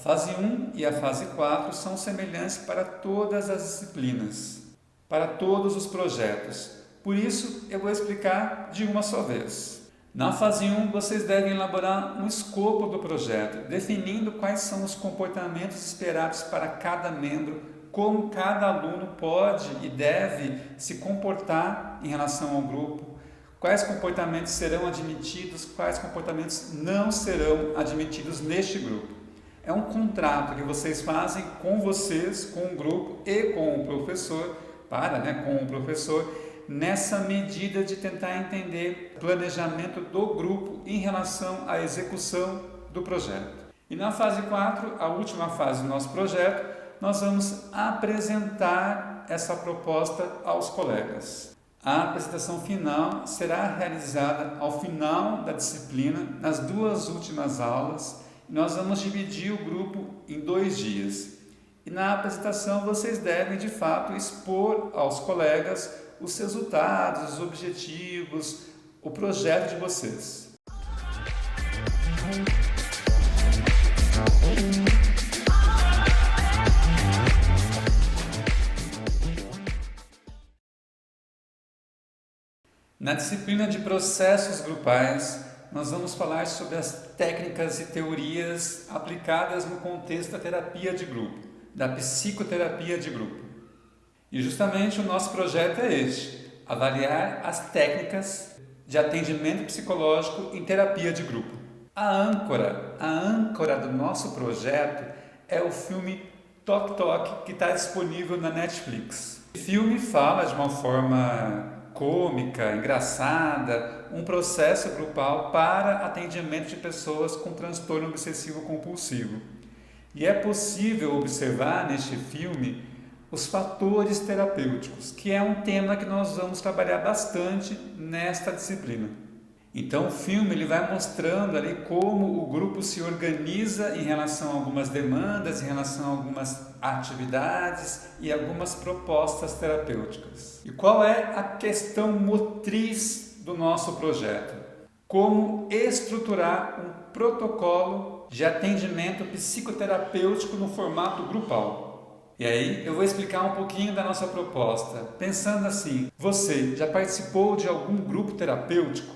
fase 1 e a fase 4 são semelhantes para todas as disciplinas, para todos os projetos. Por isso, eu vou explicar de uma só vez. Na fase 1, vocês devem elaborar um escopo do projeto, definindo quais são os comportamentos esperados para cada membro, como cada aluno pode e deve se comportar em relação ao grupo, quais comportamentos serão admitidos, quais comportamentos não serão admitidos neste grupo. É um contrato que vocês fazem com vocês, com o grupo e com o professor, com o professor, nessa medida de tentar entender o planejamento do grupo em relação à execução do projeto. E na fase 4, a última fase do nosso projeto, nós vamos apresentar essa proposta aos colegas. A apresentação final será realizada ao final da disciplina, nas 2 últimas aulas. Nós vamos dividir o grupo em 2 dias. E na apresentação vocês devem, de fato, expor aos colegas os resultados, os objetivos, o projeto de vocês. Na disciplina de processos grupais, nós vamos falar sobre as técnicas e teorias aplicadas no contexto da terapia de grupo, da psicoterapia de grupo. E justamente o nosso projeto é este: avaliar as técnicas de atendimento psicológico em terapia de grupo. A âncora do nosso projeto é o filme Tok Tok, que está disponível na Netflix. O filme fala de uma forma cômica, engraçada, um processo grupal para atendimento de pessoas com transtorno obsessivo compulsivo. E é possível observar neste filme os fatores terapêuticos, que é um tema que nós vamos trabalhar bastante nesta disciplina. Então o filme ele vai mostrando ali como o grupo se organiza em relação a algumas demandas, em relação a algumas atividades e algumas propostas terapêuticas. E qual é a questão motriz do nosso projeto? Como estruturar um protocolo de atendimento psicoterapêutico no formato grupal. E aí eu vou explicar um pouquinho da nossa proposta, pensando assim: você já participou de algum grupo terapêutico?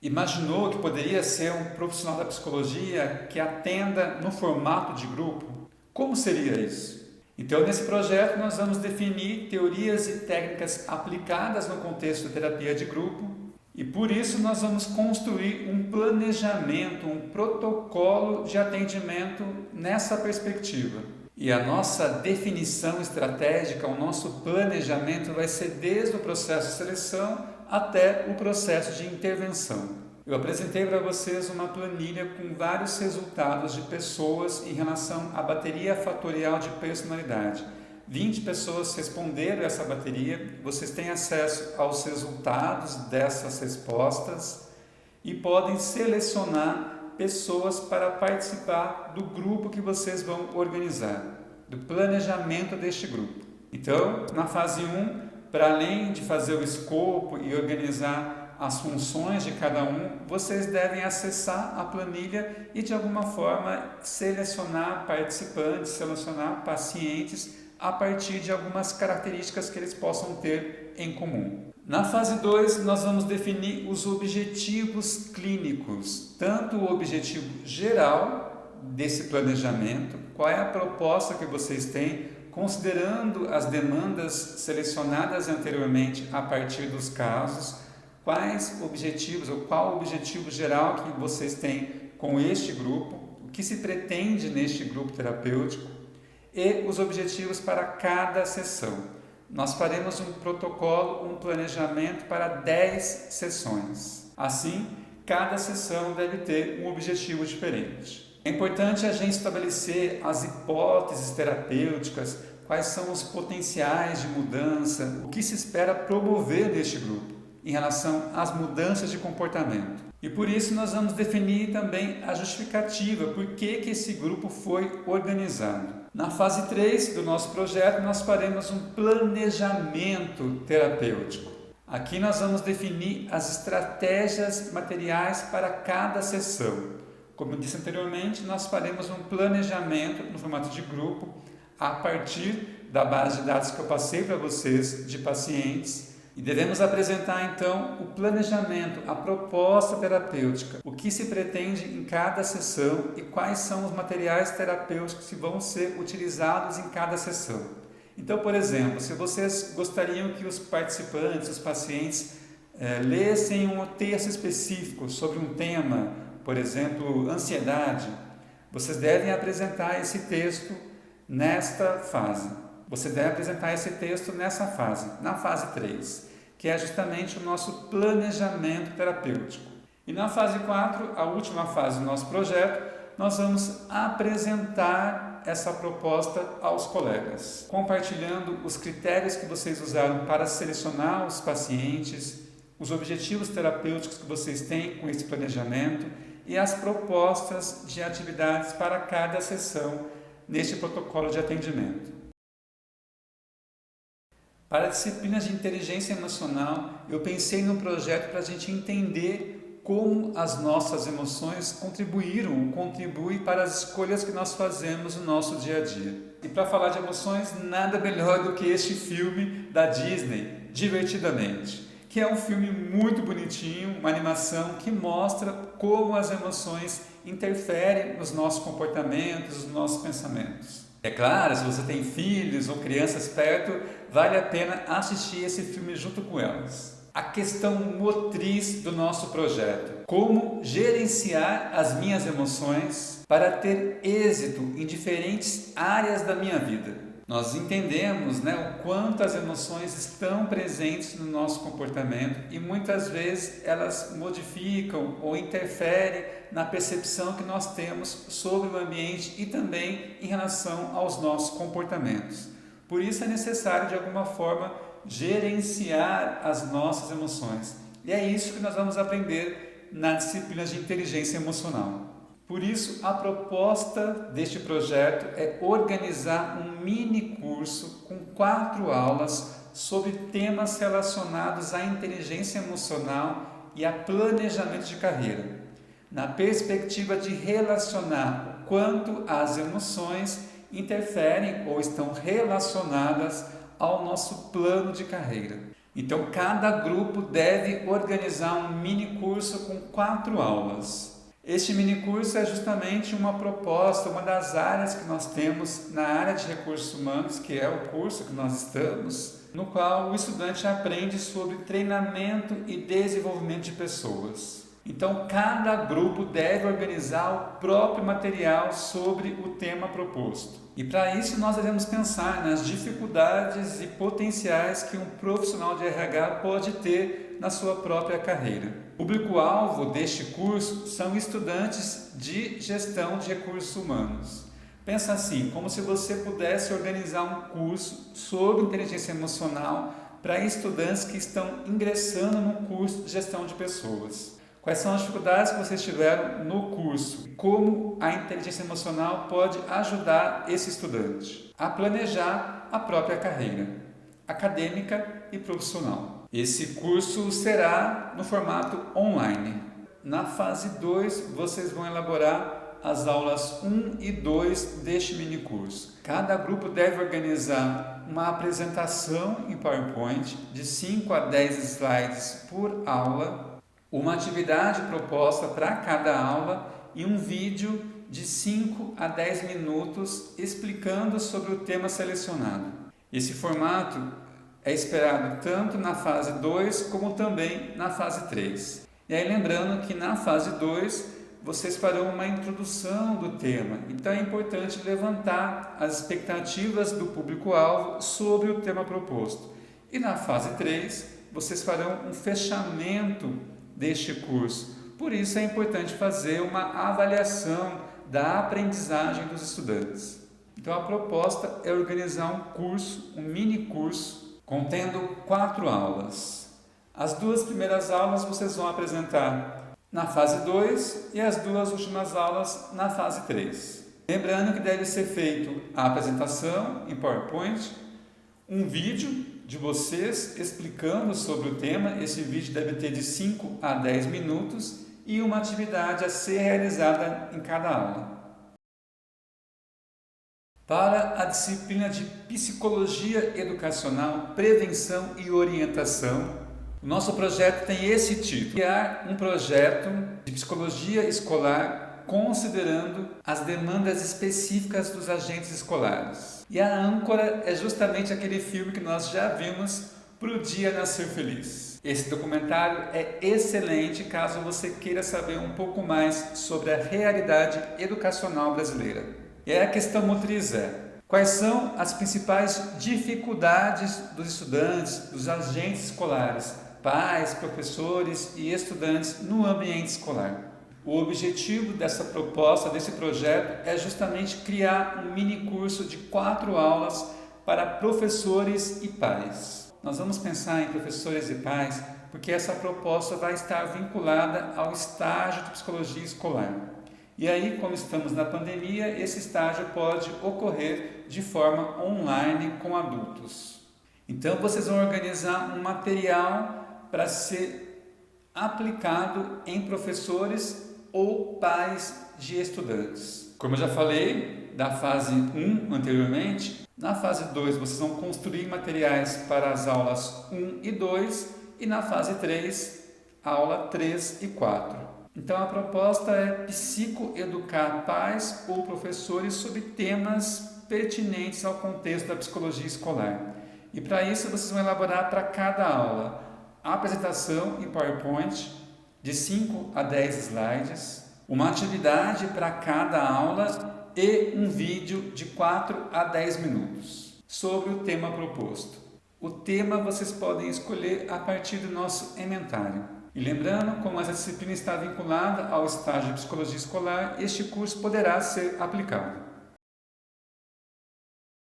Imaginou que poderia ser um profissional da psicologia que atenda no formato de grupo? Como seria isso? Então, nesse projeto, nós vamos definir teorias e técnicas aplicadas no contexto de terapia de grupo e, por isso, nós vamos construir um planejamento, um protocolo de atendimento nessa perspectiva. E a nossa definição estratégica, o nosso planejamento vai ser desde o processo de seleção até o processo de intervenção. Eu apresentei para vocês uma planilha com vários resultados de pessoas em relação à bateria fatorial de personalidade. 20 pessoas responderam essa bateria, vocês têm acesso aos resultados dessas respostas e podem selecionar pessoas para participar do grupo que vocês vão organizar, do planejamento deste grupo. Então, na fase 1, para além de fazer o escopo e organizar as funções de cada um, vocês devem acessar a planilha e de alguma forma selecionar participantes, selecionar pacientes a partir de algumas características que eles possam ter em comum. Na fase 2, nós vamos definir os objetivos clínicos, tanto o objetivo geral desse planejamento, qual é a proposta que vocês têm, considerando as demandas selecionadas anteriormente a partir dos casos, quais objetivos ou qual o objetivo geral que vocês têm com este grupo, o que se pretende neste grupo terapêutico e os objetivos para cada sessão. Nós faremos um protocolo, um planejamento para 10 sessões. Assim, cada sessão deve ter um objetivo diferente. É importante a gente estabelecer as hipóteses terapêuticas, quais são os potenciais de mudança, o que se espera promover neste grupo em relação às mudanças de comportamento. E por isso nós vamos definir também a justificativa, por que esse grupo foi organizado. Na fase 3 do nosso projeto, nós faremos um planejamento terapêutico. Aqui nós vamos definir as estratégias materiais para cada sessão. Como eu disse anteriormente, nós faremos um planejamento no formato de grupo a partir da base de dados que eu passei para vocês de pacientes e devemos apresentar então o planejamento, a proposta terapêutica, o que se pretende em cada sessão e quais são os materiais terapêuticos que vão ser utilizados em cada sessão. Então, por exemplo, se vocês gostariam que os participantes, os pacientes, lessem um texto específico sobre um tema, por exemplo, ansiedade, vocês devem apresentar esse texto nesta fase. Você deve apresentar esse texto nessa fase, na fase 3, que é justamente o nosso planejamento terapêutico. E na fase 4, a última fase do nosso projeto, nós vamos apresentar essa proposta aos colegas, compartilhando os critérios que vocês usaram para selecionar os pacientes, os objetivos terapêuticos que vocês têm com esse planejamento e as propostas de atividades para cada sessão neste protocolo de atendimento. Para disciplinas de inteligência emocional, eu pensei num projeto para a gente entender como as nossas emoções contribuem para as escolhas que nós fazemos no nosso dia a dia. E para falar de emoções, nada melhor do que este filme da Disney, Divertidamente, que é um filme muito bonitinho, uma animação que mostra como as emoções interferem nos nossos comportamentos, nos nossos pensamentos. É claro, se você tem filhos ou crianças perto, vale a pena assistir esse filme junto com elas. A questão motriz do nosso projeto: como gerenciar as minhas emoções para ter êxito em diferentes áreas da minha vida. Nós entendemos, o quanto as emoções estão presentes no nosso comportamento e muitas vezes elas modificam ou interferem na percepção que nós temos sobre o ambiente e também em relação aos nossos comportamentos. Por isso é necessário, de alguma forma, gerenciar as nossas emoções. E é isso que nós vamos aprender na disciplina de inteligência emocional. Por isso, a proposta deste projeto é organizar um mini curso com 4 aulas sobre temas relacionados à inteligência emocional e a planejamento de carreira, na perspectiva de relacionar o quanto as emoções interferem ou estão relacionadas ao nosso plano de carreira. Então, cada grupo deve organizar um mini curso com 4 aulas. Este mini curso é justamente uma proposta, uma das áreas que nós temos na área de recursos humanos, que é o curso que nós estamos, no qual o estudante aprende sobre treinamento e desenvolvimento de pessoas. Então, cada grupo deve organizar o próprio material sobre o tema proposto. E para isso nós devemos pensar nas dificuldades e potenciais que um profissional de RH pode ter na sua própria carreira. O público-alvo deste curso são estudantes de gestão de recursos humanos. Pensa assim, como se você pudesse organizar um curso sobre inteligência emocional para estudantes que estão ingressando no curso de gestão de pessoas. Quais são as dificuldades que vocês tiveram no curso? Como a inteligência emocional pode ajudar esse estudante a planejar a própria carreira acadêmica e profissional? Esse curso será no formato online. Na fase 2, vocês vão elaborar as aulas 1 e 2 deste mini curso. Cada grupo deve organizar uma apresentação em PowerPoint de 5 a 10 slides por aula, uma atividade proposta para cada aula e um vídeo de 5 a 10 minutos explicando sobre o tema selecionado. Esse formato é esperado tanto na fase 2 como também na fase 3. E aí lembrando que na fase 2 vocês farão uma introdução do tema, então é importante levantar as expectativas do público-alvo sobre o tema proposto. E na fase 3 vocês farão um fechamento deste curso. Por isso é importante fazer uma avaliação da aprendizagem dos estudantes. Então a proposta é organizar um curso, um mini curso, contendo 4 aulas. As 2 primeiras aulas vocês vão apresentar na fase 2 e as 2 últimas aulas na fase 3. Lembrando que deve ser feito a apresentação em PowerPoint, um vídeo de vocês explicando sobre o tema. Esse vídeo deve ter de 5 a 10 minutos e uma atividade a ser realizada em cada aula. Para a disciplina de Psicologia Educacional, Prevenção e Orientação, o nosso projeto tem esse título: criar um projeto de psicologia escolar considerando as demandas específicas dos agentes escolares. E a âncora é justamente aquele filme que nós já vimos, Pro Dia Nascer Feliz. Esse documentário é excelente caso você queira saber um pouco mais sobre a realidade educacional brasileira. E aí a questão motriz é: quais são as principais dificuldades dos estudantes, dos agentes escolares, pais, professores e estudantes no ambiente escolar? O objetivo dessa proposta, desse projeto, é justamente criar um mini curso de 4 aulas para professores e pais. Nós vamos pensar em professores e pais porque essa proposta vai estar vinculada ao estágio de psicologia escolar. E aí, como estamos na pandemia, esse estágio pode ocorrer de forma online com adultos. Então, vocês vão organizar um material para ser aplicado em professores ou pais de estudantes. Como eu já falei da fase 1 anteriormente, na fase 2 vocês vão construir materiais para as aulas 1 e 2 e na fase 3, aula 3 e 4. Então a proposta é psicoeducar pais ou professores sobre temas pertinentes ao contexto da psicologia escolar. E para isso vocês vão elaborar para cada aula a apresentação em PowerPoint de 5 a 10 slides, uma atividade para cada aula e um vídeo de 4 a 10 minutos sobre o tema proposto. O tema vocês podem escolher a partir do nosso ementário. E lembrando, como essa disciplina está vinculada ao estágio de psicologia escolar, este curso poderá ser aplicado.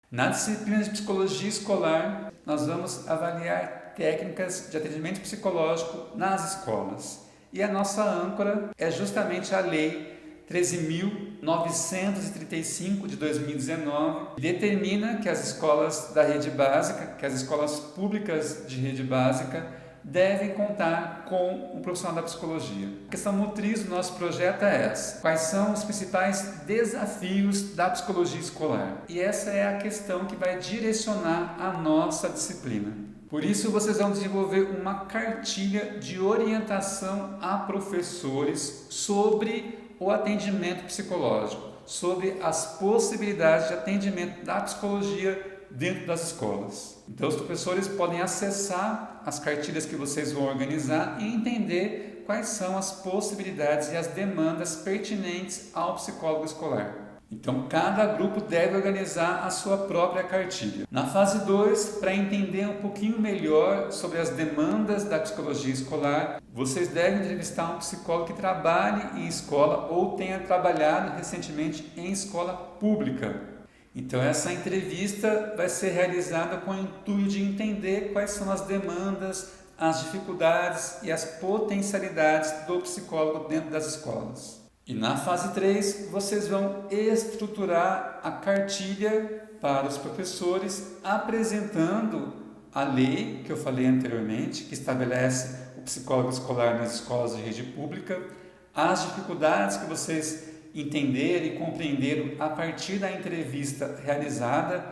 Na disciplina de psicologia escolar, nós vamos avaliar técnicas de atendimento psicológico nas escolas. E a nossa âncora é justamente a Lei 13.935 de 2019, que determina que as escolas da rede básica, que as escolas públicas de rede básica, devem contar com um profissional da psicologia. A questão motriz do nosso projeto é essa: quais são os principais desafios da psicologia escolar? E essa é a questão que vai direcionar a nossa disciplina. Por isso, vocês vão desenvolver uma cartilha de orientação a professores sobre o atendimento psicológico, sobre as possibilidades de atendimento da psicologia dentro das escolas. Então, os professores podem acessar as cartilhas que vocês vão organizar e entender quais são as possibilidades e as demandas pertinentes ao psicólogo escolar. Então, cada grupo deve organizar a sua própria cartilha. Na fase 2, para entender um pouquinho melhor sobre as demandas da psicologia escolar, vocês devem entrevistar um psicólogo que trabalhe em escola ou tenha trabalhado recentemente em escola pública. Então, essa entrevista vai ser realizada com o intuito de entender quais são as demandas, as dificuldades e as potencialidades do psicólogo dentro das escolas. E na fase 3, vocês vão estruturar a cartilha para os professores, apresentando a lei que eu falei anteriormente, que estabelece o psicólogo escolar nas escolas de rede pública, as dificuldades que vocês entenderam e compreenderam a partir da entrevista realizada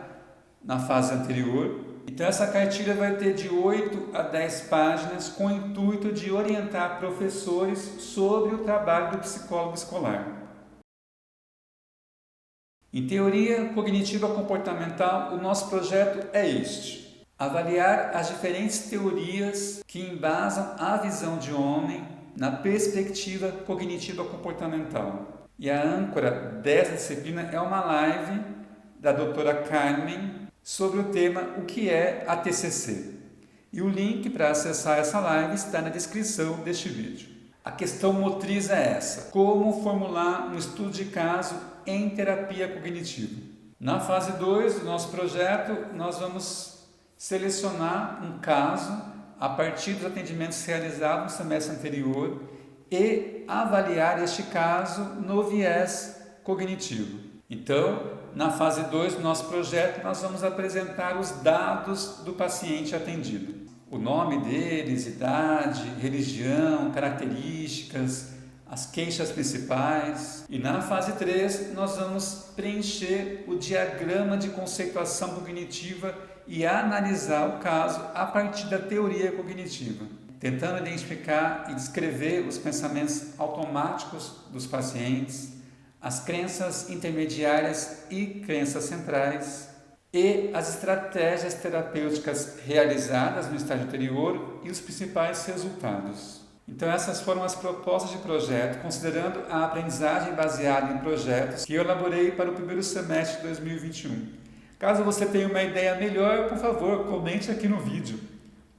na fase anterior. Então essa cartilha vai ter de 8 a 10 páginas com o intuito de orientar professores sobre o trabalho do psicólogo escolar. Em teoria cognitiva comportamental, o nosso projeto é este: avaliar as diferentes teorias que embasam a visão de homem na perspectiva cognitiva comportamental. E a âncora dessa disciplina é uma live da doutora Carmen sobre o tema O que é a TCC. E o link para acessar essa live está na descrição deste vídeo. A questão motriz é essa: como formular um estudo de caso em terapia cognitiva. Na fase 2 do nosso projeto, nós vamos selecionar um caso a partir dos atendimentos realizados no semestre anterior e avaliar este caso no viés cognitivo. Então, na fase 2 do nosso projeto, nós vamos apresentar os dados do paciente atendido. O nome deles, idade, religião, características, as queixas principais. E na fase 3, nós vamos preencher o diagrama de conceituação cognitiva e analisar o caso a partir da teoria cognitiva, tentando identificar e descrever os pensamentos automáticos dos pacientes, as crenças intermediárias e crenças centrais, e as estratégias terapêuticas realizadas no estágio anterior e os principais resultados. Então essas foram as propostas de projeto, considerando a aprendizagem baseada em projetos que eu elaborei para o primeiro semestre de 2021. Caso você tenha uma ideia melhor, por favor, comente aqui no vídeo.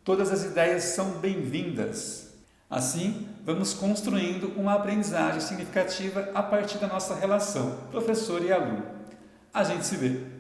Todas as ideias são bem-vindas. Assim, vamos construindo uma aprendizagem significativa a partir da nossa relação professor e aluno. A gente se vê!